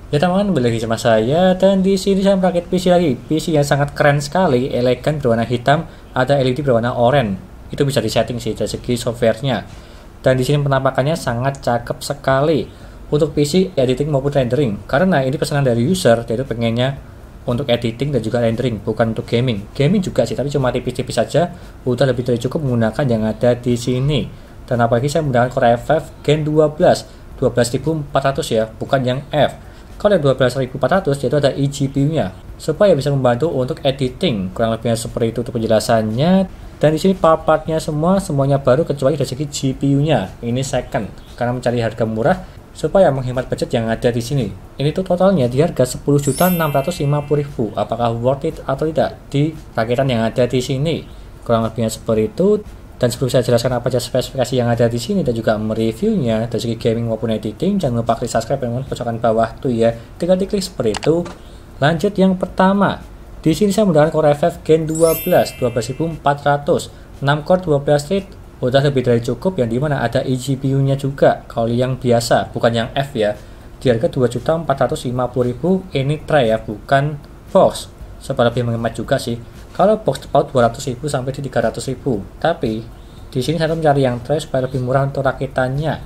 Ya teman-teman, kembali lagi sama saya dan di sini saya merakit PC lagi. PC yang sangat keren sekali, elegan berwarna hitam, ada LED berwarna oranye. Itu bisa disetting sih dari segi softwarenya. Dan di sini penampakannya sangat cakep sekali untuk PC editing maupun rendering. Karena ini pesanan dari user, yaitu pengennya untuk editing dan juga rendering, bukan untuk gaming. Gaming juga sih, tapi cuma tipis-tipis saja. Udah lebih dari cukup menggunakan yang ada di sini. Dan apalagi saya menggunakan Core i5 Gen 12, 12400 ya, bukan yang F. Kalau yang 12.400 yaitu ada eGPU-nya supaya bisa membantu untuk editing, kurang lebihnya seperti itu untuk penjelasannya. Dan di sini part-partnya semuanya baru kecuali dari segi GPU-nya. Ini second karena mencari harga murah supaya menghemat budget yang ada di sini. Ini tuh totalnya di harga 10.650.000. Apakah worth it atau tidak di rakitan yang ada di sini? Kurang lebihnya seperti itu. Dan sebelum saya jelaskan apa saja spesifikasi yang ada di sini dan juga mereviewnya dari segi gaming maupun editing, jangan lupa klik subscribe teman-teman pojokan bawah tuh ya. Tinggal diklik seperti itu. Lanjut yang pertama. Di sini saya menggunakan Core i5 Gen 12 12400, 6 core 12 thread, udah lebih dari cukup, yang dimana ada eGPU-nya juga. Kalau yang biasa, bukan yang F ya. Di harga 2.450.000, ini tray ya, bukan box. Supaya lebih menghemat juga sih. Kalau box tepat 200.000 sampai di 300.000. Tapi di sini saya mencari yang tray supaya lebih murah untuk rakitannya.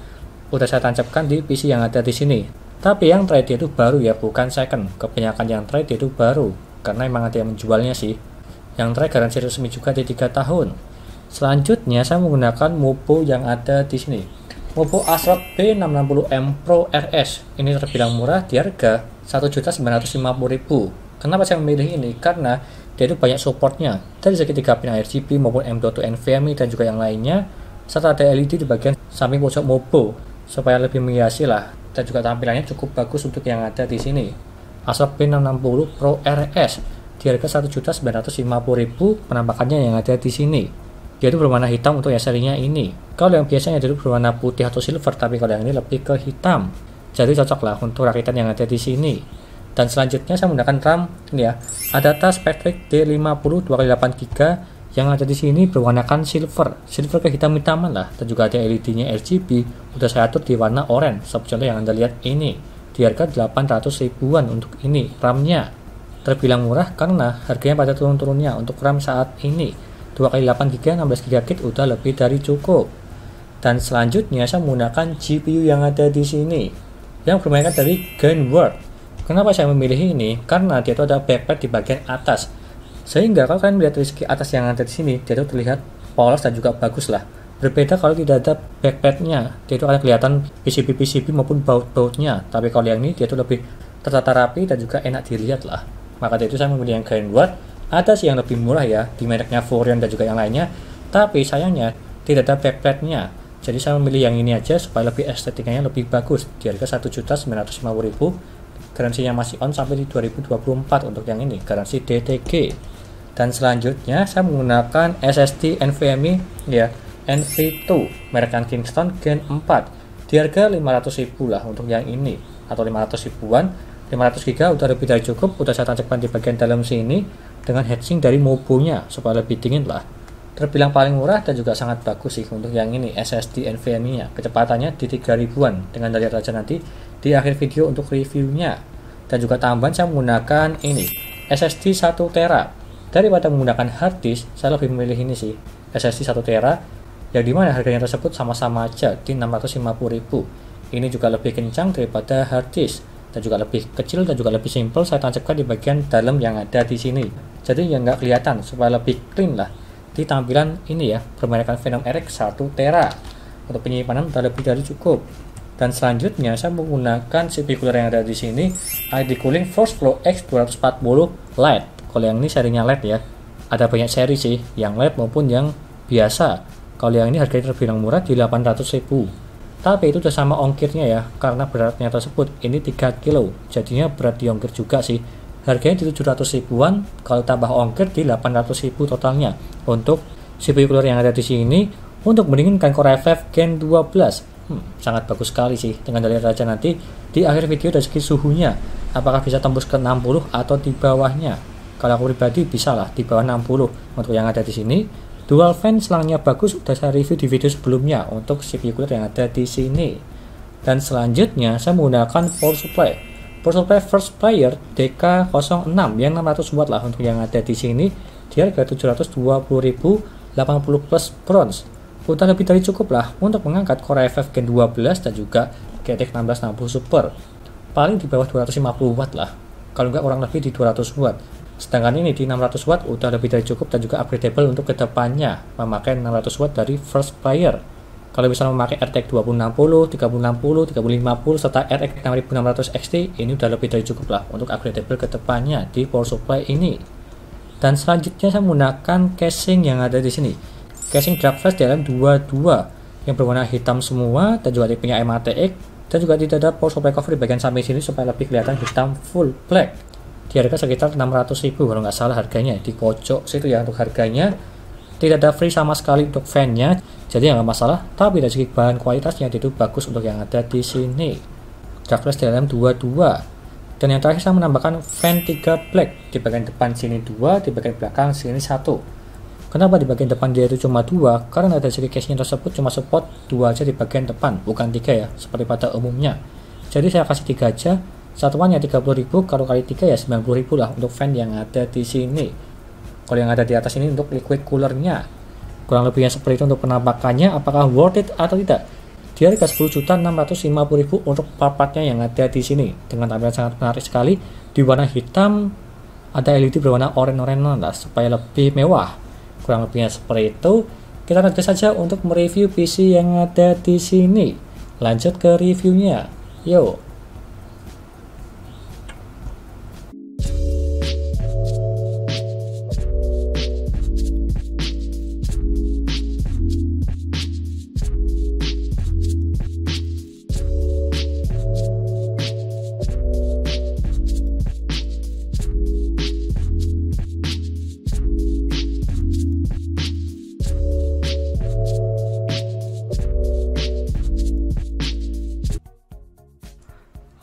Udah saya tancapkan di PC yang ada di sini. Tapi yang tray dia itu baru ya, bukan second. Kebanyakan yang tray dia itu baru karena memang ada yang menjualnya sih. Yang tray garansi resmi juga di 3 tahun. Selanjutnya saya menggunakan Mopo yang ada di sini. Mopo ASRock B660M Pro RS. Ini terbilang murah di harga 1.950.000. Kenapa saya memilih ini? Karena dia itu banyak supportnya dari segi 3 pin RGB maupun M.2 NVMe dan juga yang lainnya, serta ada LED di bagian samping pojok Mopo supaya lebih menghiasi lah, dan juga tampilannya cukup bagus untuk yang ada di sini. ASRock B660 Pro RS di harga 1.950.000. Penampakannya yang ada di sini dia itu berwarna hitam untuk yang serinya ini. Kalau yang biasanya dia itu berwarna putih atau silver, tapi kalau yang ini lebih ke hitam, jadi cocok lah untuk rakitan yang ada di sini. Dan selanjutnya saya menggunakan RAM ini ya. Adata Spectrix D50 2x8GB yang ada di sini berwarnakan silver kehitam-hitaman lah, dan juga ada LED-nya RGB. Udah saya atur di warna oranye seperti contoh yang Anda lihat ini. Di harga 800.000-an untuk ini RAM-nya. Terbilang murah karena harganya pada turun-turunnya. Untuk RAM saat ini 2x8GB 16GB kit udah lebih dari cukup. Dan selanjutnya saya menggunakan GPU yang ada di sini yang bermainkan dari Gainward. Kenapa saya memilih ini? Karena dia itu ada backplate di bagian atas, sehingga kalau kalian melihat dari segi atas yang ada di sini, dia itu terlihat polos dan juga bagus lah. Berbeda kalau tidak ada backplate-nya, dia itu akan kelihatan PCB maupun baut-bautnya. Tapi kalau yang ini dia itu lebih tertata rapi dan juga enak dilihat lah. Maka dari itu saya memilih yang Gainward. Ada sih yang lebih murah ya, di mereknya Forion dan juga yang lainnya, tapi sayangnya tidak ada backplate-nya. Jadi saya memilih yang ini aja supaya lebih estetikanya lebih bagus. Di harga 1.950.000. Garansinya masih on sampai di 2024 untuk yang ini, garansi DTG. Dan selanjutnya saya menggunakan SSD NVMe ya, NV2 merek Kingston Gen 4 di harga 500.000 lah untuk yang ini, atau 500 ribuan. 500 GB udah lebih dari cukup. Udah saya tancapkan di bagian dalam sini dengan heatsink dari Mopo-nya supaya lebih dingin lah. Terbilang paling murah dan juga sangat bagus sih untuk yang ini, SSD NVMe-nya. Kecepatannya di 3000-an dengan lihat aja nanti di akhir video untuk reviewnya. Dan juga tambahan saya menggunakan ini SSD 1TB. Daripada menggunakan hard disk, saya lebih memilih ini sih, SSD 1TB, yang dimana harganya tersebut sama-sama aja di 650.000. Ini juga lebih kencang daripada hard disk dan juga lebih kecil dan juga lebih simple. Saya tancapkan di bagian dalam yang ada di sini, jadi yang nggak kelihatan supaya lebih clean lah di tampilan ini ya, bermerek Phenom RX 1TB. Untuk penyimpanan sudah lebih dari cukup. Dan selanjutnya saya menggunakan CPU cooler yang ada di sini, ID Cooling Force Flow X240 Lite. Kalau yang ini serinya LED ya. Ada banyak seri sih, yang LED maupun yang biasa. Kalau yang ini harganya terbilang murah di 800.000. Tapi itu sudah sama ongkirnya ya, karena beratnya tersebut ini 3 kilo. Jadinya berat di ongkir juga sih. Harganya di 700.000-an, kalau tambah ongkir di 800.000 totalnya. Untuk CPU cooler yang ada di sini untuk mendinginkan Core i5 Gen 12. Sangat bagus sekali sih. Dengan dari raja nanti di akhir video dari segi suhunya, apakah bisa tembus ke 60 atau di bawahnya. Kalau aku pribadi bisa lah di bawah 60 untuk yang ada di sini. Dual fan selangnya bagus, udah saya review di video sebelumnya untuk CPU cooler yang ada di sini. Dan selanjutnya saya menggunakan power supply Power supply first player DK06 yang 600 watt lah untuk yang ada di sini di harga 720.080 plus bronze. Udah lebih dari cukup lah untuk mengangkat Core i5 Gen 12 dan juga GTX 1660 Super. Paling di bawah 250 watt lah, kalau nggak kurang lebih di 200 watt. Sedangkan ini di 600 watt udah lebih dari cukup dan juga upgradable untuk kedepannya, memakai 600 watt dari first player. Kalau misalnya memakai RTX 2060, 3060, 3050 serta RX 6600 XT, ini udah lebih dari cukup lah untuk upgradable kedepannya di power supply ini. Dan selanjutnya saya menggunakan casing yang ada di sini. Casing Dragflash DLM22 yang berwarna hitam semua dan juga tipenya MATX dan juga tidak ada power supply cover di bagian samping sini supaya lebih kelihatan hitam full black. Di harga sekitar 600.000 kalau nggak salah harganya, di pojok situ ya untuk harganya. Tidak ada free sama sekali untuk fan-nya, jadi nggak masalah. Tapi dari segi bahan kualitasnya itu bagus untuk yang ada di sini. Dragflash DLM22. Dan yang terakhir saya menambahkan fan 3 black di bagian depan sini 2, di bagian belakang sini 1. Kenapa di bagian depan dia itu cuma 2? Karena dari segi casing tersebut cuma support 2 aja di bagian depan, bukan 3 ya, seperti pada umumnya. Jadi saya kasih 3 aja, satuannya 30.000, kalau kali 3 ya 90.000 lah untuk fan yang ada di sini. Kalau yang ada di atas ini untuk liquid coolernya. Kurang lebihnya seperti itu untuk penampakannya, apakah worth it atau tidak? Di harga 10.650.000 untuk part-partnya yang ada di sini, dengan tampilan sangat menarik sekali, di warna hitam, ada LED berwarna oranye-oranye lah, supaya lebih mewah. Kurang lebihnya seperti itu. Kita lanjut saja untuk mereview PC yang ada di sini. Lanjut ke reviewnya. Yo.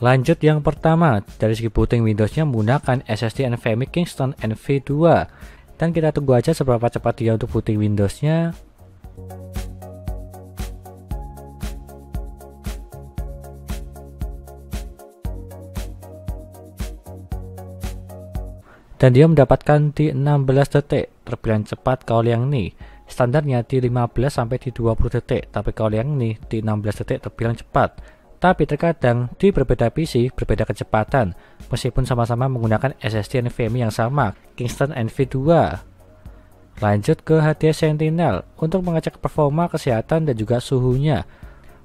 Lanjut yang pertama, dari segi booting Windowsnya menggunakan SSD NVMe Kingston NV2. Dan kita tunggu aja seberapa cepat dia untuk booting Windowsnya. Dan dia mendapatkan di 16 detik, terbilang cepat kalau yang ini. Standarnya di 15 sampai di 20 detik, tapi kalau yang ini di 16 detik terbilang cepat. Tapi terkadang di berbeda PC berbeda kecepatan, meskipun sama-sama menggunakan SSD NVMe yang sama, Kingston NV2. Lanjut ke HDS Sentinel untuk mengecek performa, kesehatan, dan juga suhunya.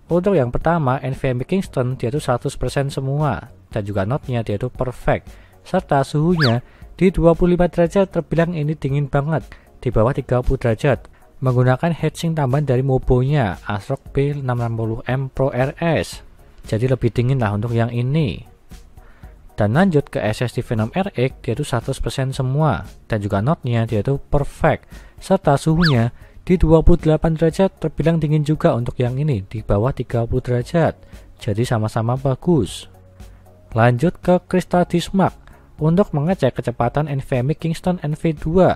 Untuk yang pertama, NVMe Kingston dia itu 100% semua, dan juga notnya dia itu perfect, serta suhunya di 25 derajat terbilang ini dingin banget, di bawah 30 derajat. Menggunakan heatsink tambahan dari Mobonya, ASRock B660M Pro RS. Jadi lebih dingin lah untuk yang ini. Dan lanjut ke SSD Phenom RX, dia itu 100% semua, dan juga notnya dia itu perfect, serta suhunya di 28 derajat terbilang dingin juga untuk yang ini, di bawah 30 derajat. Jadi sama-sama bagus. Lanjut ke Crystal Diskmark untuk mengecek kecepatan NVMe Kingston NV2.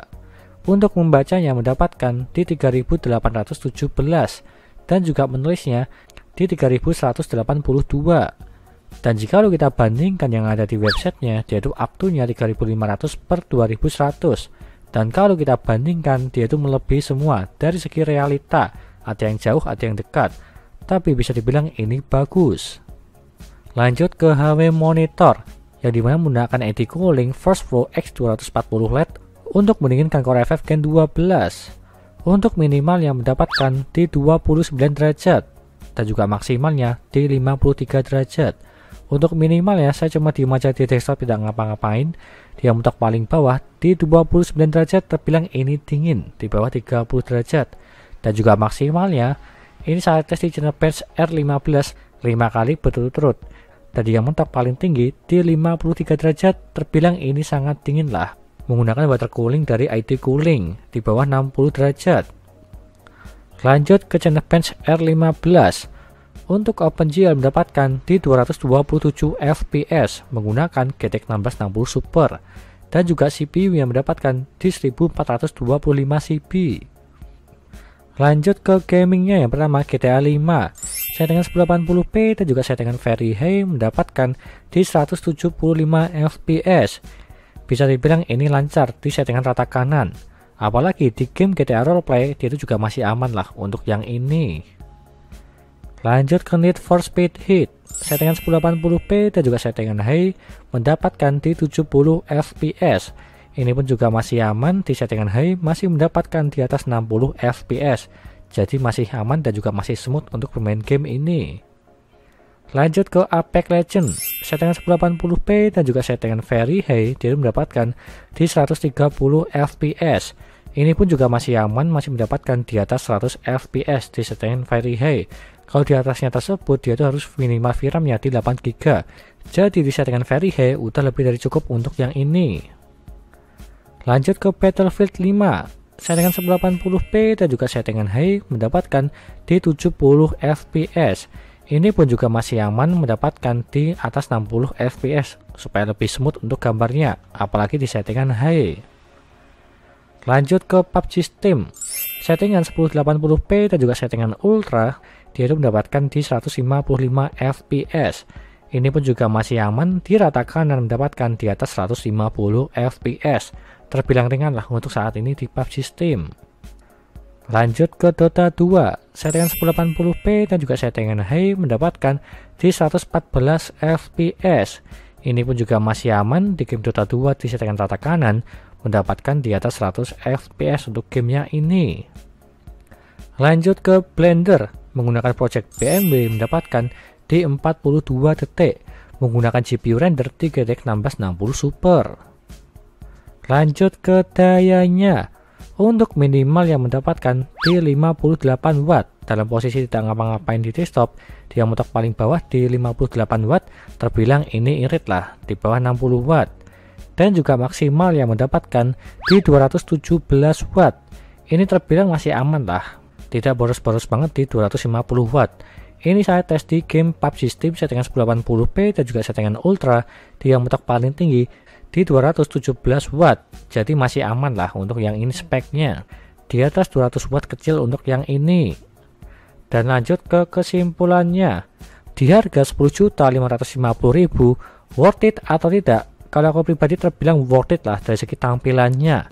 Untuk membacanya mendapatkan di 3817 dan juga menulisnya di 3182. Dan jika kita bandingkan yang ada di websitenya, dia itu up to-nya 3500 per 2100. Dan kalau kita bandingkan, dia itu melebihi semua dari segi realita. Ada yang jauh, ada yang dekat, tapi bisa dibilang ini bagus. Lanjut ke HW Monitor, yang dimana menggunakan AD Cooling Force Flow X240 LED untuk mendinginkan Core i5 Gen 12. Untuk minimal yang mendapatkan di 29 derajat. Dan juga maksimalnya di 53 derajat. Untuk minimalnya saya cuma diem aja di desktop tidak ngapa-ngapain. Dia untuk paling bawah di 29 derajat terbilang ini dingin, di bawah 30 derajat. Dan juga maksimalnya ini saya tes di Geekbench R15 5 kali berturut-turut. Dan yang mentok paling tinggi di 53 derajat terbilang ini sangat dingin lah. Menggunakan water cooling dari ID Cooling di bawah 60 derajat. Lanjut ke Geekbench R15. Untuk OpenGL mendapatkan di 227 fps menggunakan GTX 1660 Super. Dan juga CPU yang mendapatkan di 1425 CP. Lanjut ke gamingnya, yang pertama GTA 5. settingan 1080p dan juga settingan very high mendapatkan di 175 fps. Bisa dibilang ini lancar di settingan rata kanan. Apalagi di game GTA Roleplay, dia itu juga masih aman lah untuk yang ini. Lanjut ke Need for Speed Heat. Settingan 1080p dan juga settingan high mendapatkan di 70 fps. Ini pun juga masih aman, di settingan high masih mendapatkan di atas 60 fps. Jadi masih aman dan juga masih smooth untuk bermain game ini. Lanjut ke Apex Legends. Settingan 1080p dan juga settingan very high dia mendapatkan di 130 fps. Ini pun juga masih aman, masih mendapatkan di atas 100 fps di settingan very high. Kalau di atasnya tersebut dia itu harus minimal VRAM-nya di 8 GB. Jadi di settingan very high udah lebih dari cukup untuk yang ini. Lanjut ke Battlefield 5. Settingan 1080p dan juga settingan high mendapatkan di 70 fps. Ini pun juga masih aman, mendapatkan di atas 60 fps supaya lebih smooth untuk gambarnya, apalagi di settingan high. Lanjut ke PUBG Steam. Settingan 1080p dan juga settingan ultra dia itu mendapatkan di 155 fps. Ini pun juga masih aman, diratakan dan mendapatkan di atas 150 fps. Terbilang ringan lah untuk saat ini di PUBG Steam. Lanjut ke Dota 2. Settingan 1080p dan juga settingan high mendapatkan di 114 fps. Ini pun juga masih aman, di game Dota 2 di settingan rata kanan mendapatkan di atas 100 fps untuk gamenya ini. Lanjut ke Blender. Menggunakan project BMW mendapatkan di 42 detik. Menggunakan GPU render 3 GTX 1660 Super. Lanjut ke dayanya. Untuk minimal yang mendapatkan di 58 watt. Dalam posisi tidak ngapa-ngapain di desktop, dia mentok paling bawah di 58 watt. Terbilang ini irit lah, di bawah 60 watt. Dan juga maksimal yang mendapatkan di 217 watt. Ini terbilang masih aman lah, tidak boros-boros banget di 250 watt. Ini saya tes di game PUBG Steam settingan 1080p dan juga settingan ultra. Dia mentok paling tinggi di 217 watt. Jadi masih aman lah untuk yang ini speknya. Di atas 200 watt kecil untuk yang ini. Dan lanjut ke kesimpulannya. Di harga 10.550.000 worth it atau tidak? Kalau aku pribadi terbilang worth it lah dari segi tampilannya.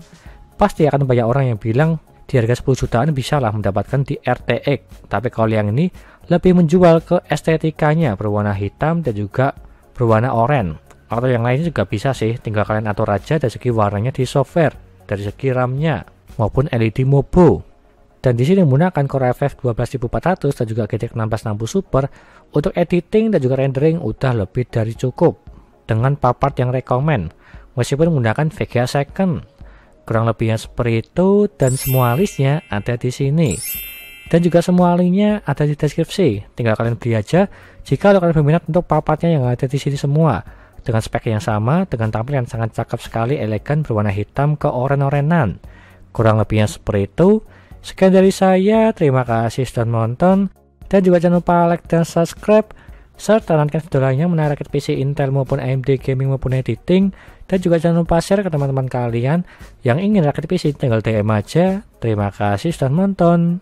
Pasti akan banyak orang yang bilang di harga 10 jutaan bisa lah mendapatkan di RTX. Tapi kalau yang ini lebih menjual ke estetikanya, berwarna hitam dan juga berwarna oranye. Atau yang lainnya juga bisa sih, tinggal kalian atur aja dari segi warnanya di software, dari segi RAM-nya maupun LED Mobo. Dan di sini menggunakan Core FF 12400 dan juga GTX 1660 Super untuk editing dan juga rendering udah lebih dari cukup dengan part yang rekomen. Meskipun menggunakan VGA second, kurang lebihnya seperti itu, dan semua listnya ada di sini. Dan juga semua linknya ada di deskripsi. Tinggal kalian beli aja jika kalian berminat untuk part-partnya yang ada di sini semua. Dengan spek yang sama, dengan tampilan yang sangat cakep sekali, elegan, berwarna hitam ke oren-orenan. Kurang lebihnya seperti itu. Sekian dari saya, terima kasih sudah menonton. Dan juga jangan lupa like dan subscribe. Serta nantikan video lainnya mengenai rakit PC Intel maupun AMD gaming maupun editing. Dan juga jangan lupa share ke teman-teman kalian yang ingin rakit PC, tinggal DM aja. Terima kasih sudah menonton.